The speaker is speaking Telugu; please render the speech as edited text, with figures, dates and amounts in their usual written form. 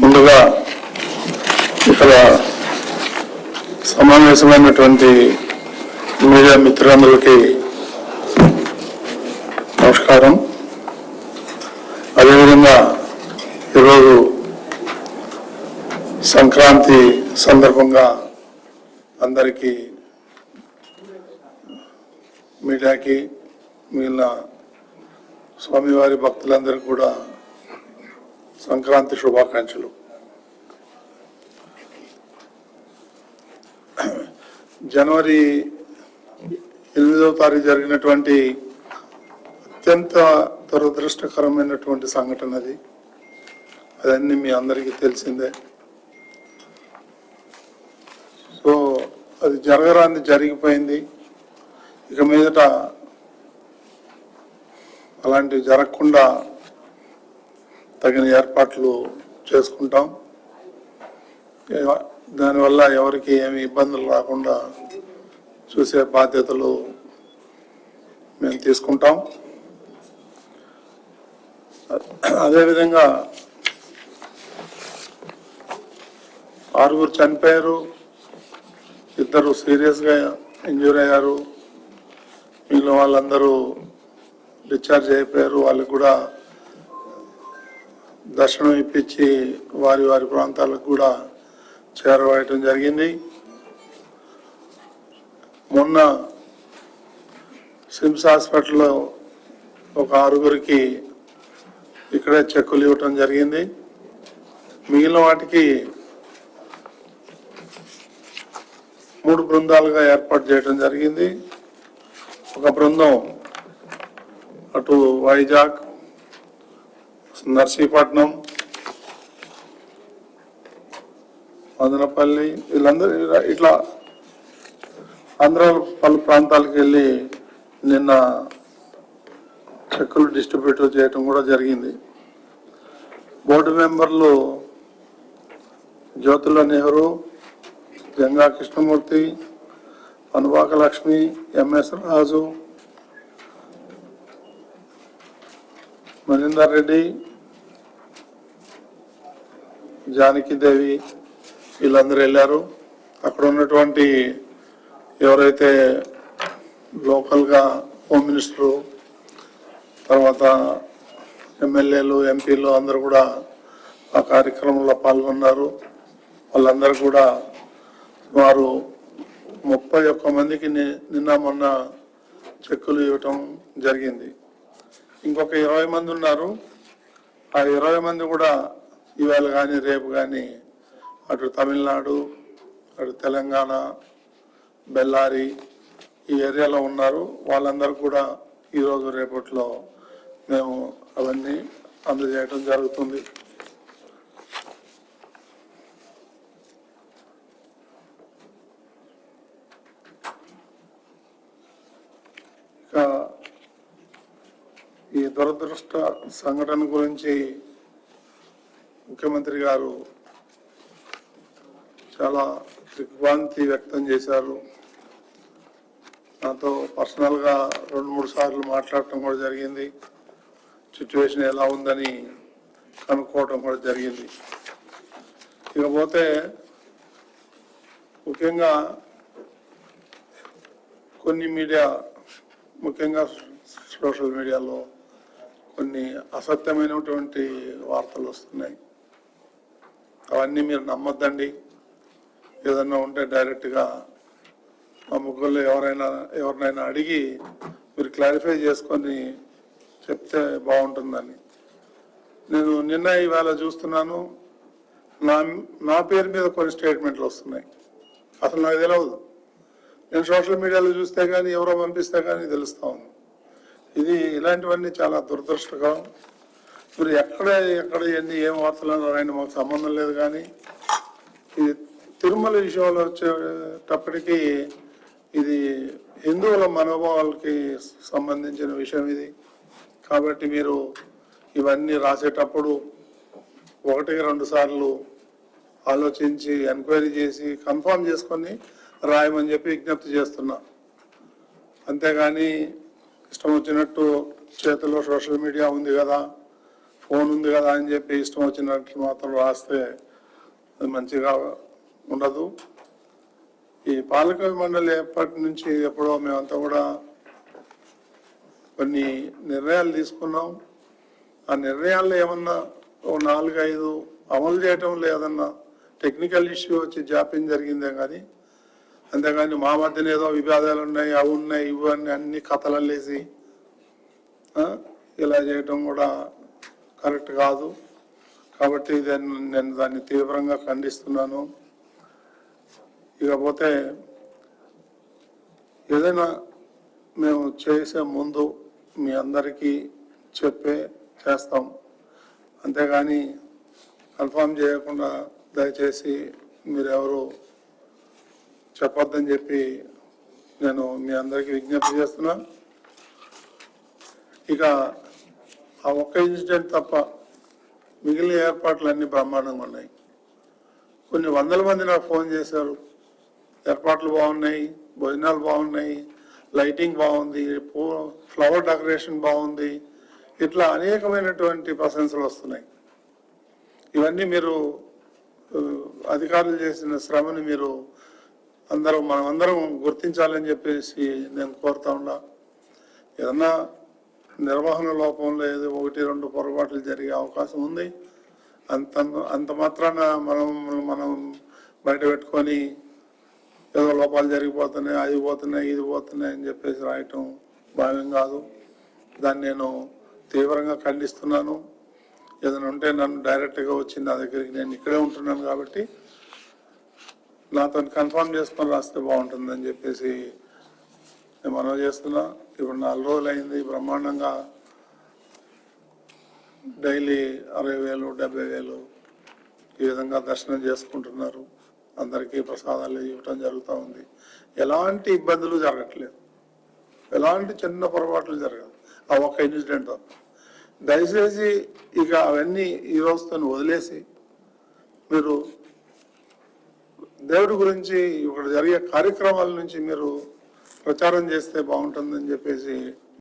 ముందుగా ఇక్కడ సమావేశమైనటువంటి మీడియా మిత్రులందరికీ నమస్కారం. అదేవిధంగా ఈరోజు సంక్రాంతి సందర్భంగా అందరికీ మీడియాకి మిగిలిన స్వామివారి భక్తులందరికీ కూడా సంక్రాంతి శుభాకాంక్షలు. జనవరి 8వ తారీఖు జరిగినటువంటి అత్యంత దురదృష్టకరమైనటువంటి సంఘటన అది. అదన్నీ మీ అందరికీ తెలిసిందే. సో అది జరగరాంది జరిగిపోయింది. ఇక మీదట అలాంటివి జరగకుండా తగిన ఏర్పాట్లు చేసుకుంటాం. దానివల్ల ఎవరికి ఏమి ఇబ్బందులు రాకుండా చూసే బాధ్యతలు మేము తీసుకుంటాం. అదేవిధంగా 6 చనిపోయారు, 2 సీరియస్గా ఇంజూర్ అయ్యారు. మిగిలిన వాళ్ళందరూ డిశ్చార్జ్ అయిపోయారు. వాళ్ళకి కూడా దర్శనం ఇప్పించి వారి వారి ప్రాంతాలకు కూడా చేరవేయటం జరిగింది. మొన్న సిమ్స్ హాస్పిటల్లో ఒక 6 ఇక్కడే చెక్కులు ఇవ్వటం జరిగింది. మిగిలిన వాటికి 3 బృందాలుగా ఏర్పాటు చేయడం జరిగింది. ఒక బృందం అటు వైజాగ్, నర్సీపట్నం, మదనపల్లి, వీళ్ళందరూ ఇట్లా ఆంధ్ర పలు ప్రాంతాలకు వెళ్ళి నిన్న చెక్కులు డిస్ట్రిబ్యూట్ చేయటం కూడా జరిగింది. బోర్డు మెంబర్లు జ్యోతుల నెహ్రూ, జంగా కృష్ణమూర్తి, అనువాక లక్ష్మి, ఎంఎస్ రాజు, మనిందర్ రెడ్డి, జానకిదేవి, వీళ్ళందరూ వెళ్ళారు. అక్కడ ఉన్నటువంటి ఎవరైతే లోకల్గా హోమ్ మినిస్టరు, తర్వాత ఎమ్మెల్యేలు, ఎంపీలు అందరూ కూడా ఆ కార్యక్రమంలో పాల్గొన్నారు. వాళ్ళందరూ కూడా సుమారు 31 మందికి నిన్న మొన్న చెక్కులు ఇవ్వటం జరిగింది. ఇంకొక 20 మంది ఉన్నారు. ఆ 20 మంది కూడా ఇవాళ కానీ రేపు కానీ అటు తమిళనాడు, అటు తెలంగాణ, బెల్లారి ఈ ఏరియాలో ఉన్నారు. వాళ్ళందరూ కూడా ఈరోజు రేపట్లో మేము అవన్నీ అందజేయడం జరుగుతుంది. ఇక ఈ దురదృష్ట సంఘటన గురించి ముఖ్యమంత్రి గారు చాలా దిగ్భ్రాంతి వ్యక్తం చేశారు. నాతో పర్సనల్గా 2-3 సార్లు మాట్లాడటం కూడా జరిగింది. సిచ్యువేషన్ ఎలా ఉందని కనుక్కోవడం కూడా జరిగింది. ఇకపోతే ముఖ్యంగా కొన్ని మీడియా, ముఖ్యంగా సోషల్ మీడియాలో కొన్ని అసత్యమైనటువంటి వార్తలు వస్తున్నాయి. అవన్నీ మీరు నమ్మొద్దండి. ఏదన్నా ఉంటే డైరెక్ట్గా మా ముగ్గురులో ఎవరినైనా అడిగి మీరు క్లారిఫై చేసుకొని చెప్తే బాగుంటుందని. నేను నిన్న ఇవాళ చూస్తున్నాను, నా పేరు మీద కొన్ని స్టేట్మెంట్లు వస్తున్నాయి. అసలు నాకు తెలియదు. నేను సోషల్ మీడియాలో చూస్తే కానీ, ఎవరో పంపిస్తే కానీ తెలుస్తా ఉంది. ఇలాంటివన్నీ చాలా దురదృష్టకరం. మీరు ఎక్కడ ఎన్ని ఏం వార్తలు రాయండి, మాకు సంబంధం లేదు. కానీ ఇది తిరుమల విషయంలో వచ్చేటప్పటికి ఇది హిందువుల మనోభావాలకి సంబంధించిన విషయం ఇది. కాబట్టి మీరు ఇవన్నీ రాసేటప్పుడు 1-2 సార్లు ఆలోచించి ఎంక్వైరీ చేసి కన్ఫర్మ్ చేసుకొని రాయమని చెప్పి విజ్ఞప్తి చేస్తున్నా. అంతేగాని ఇష్టం వచ్చినట్టు చేతిలో సోషల్ మీడియా ఉంది కదా, ఫోన్ ఉంది కదా అని చెప్పి ఇష్టం వచ్చినట్టు మాత్రం రాస్తే అది మంచిగా ఉండదు. ఈ పాలక మండలి ఎప్పటి నుంచి ఎప్పుడో మేమంతా కూడా కొన్ని నిర్ణయాలు తీసుకున్నాం. ఆ నిర్ణయాల్లో ఏమన్నా ఓ 4-5 అమలు చేయటం లేదన్నా టెక్నికల్ ఇష్యూ వచ్చి జాప్యం జరిగిందే కానీ, అంతేగాని మా మధ్యన ఏదో వివాదాలు ఉన్నాయి, అవి ఉన్నాయి, ఇవన్నీ అన్ని కథలల్లేసి ఇలా చేయటం కూడా కరెక్ట్ కాదు. కాబట్టి నేను దాన్ని తీవ్రంగా ఖండిస్తున్నాను. ఇకపోతే ఏదైనా మేము చేసే ముందు మీ అందరికీ చేస్తాం, అంతేగాని కన్ఫర్మ్ చేయకుండా దయచేసి మీరెవరు చెప్పొద్దని చెప్పి నేను మీ అందరికీ విజ్ఞప్తి చేస్తున్నా. ఇక ఆ ఒక్క ఇన్సిడెంట్ తప్ప మిగిలిన ఏర్పాట్లు అన్ని బ్రహ్మాండంగా ఉన్నాయి. కొన్ని వందల మంది నాకు ఫోన్ చేశారు, ఏర్పాట్లు బాగున్నాయి, భోజనాలు బాగున్నాయి, లైటింగ్ బాగుంది, ఫ్లవర్ డెకరేషన్ బాగుంది, ఇట్లా అనేకమైనటువంటి ప్రశంసలు వస్తున్నాయి. ఇవన్నీ మీరు అధికారులు చేసిన శ్రమని మీరు మనమందరం గుర్తించాలని చెప్పేసి నేను కోరుతా ఉన్నా. ఏదన్నా నిర్వహణ లోపంలో ఏదో 1-2 పొరపాట్లు జరిగే అవకాశం ఉంది. అంత మాత్రాన మనం బయట పెట్టుకొని ఏదో లోపాలు జరిగిపోతున్నాయి, అది పోతున్నాయి, ఇది పోతున్నాయి అని చెప్పేసి రాయటం భావ్యం కాదు. దాన్ని నేను తీవ్రంగా ఖండిస్తున్నాను. ఏదైనా ఉంటే నన్ను డైరెక్ట్గా వచ్చి నా దగ్గరికి, నేను ఇక్కడే ఉంటున్నాను కాబట్టి నాతో కన్ఫర్మ్ చేసుకొని రాస్తే బాగుంటుందని చెప్పేసి నేను మనవి చేస్తున్నా. ఇప్పుడు 4 రోజులు అయింది, బ్రహ్మాండంగా డైలీ 60,000, 70,000 ఈ విధంగా దర్శనం చేసుకుంటున్నారు. అందరికీ ప్రసాదాలు ఇవ్వటం జరుగుతూ ఉంది. ఎలాంటి ఇబ్బందులు జరగట్లేదు, ఎలాంటి చిన్న పొరపాట్లు జరగదు. ఆ ఒక్క ఇన్సిడెంట్ తప్ప. దయచేసి ఇక అవన్నీ ఈ రోజుతో వదిలేసి మీరు దేవుడి గురించి ఇక్కడ జరిగే కార్యక్రమాల నుంచి మీరు ప్రచారం చేస్తే బాగుంటుందని చెప్పేసి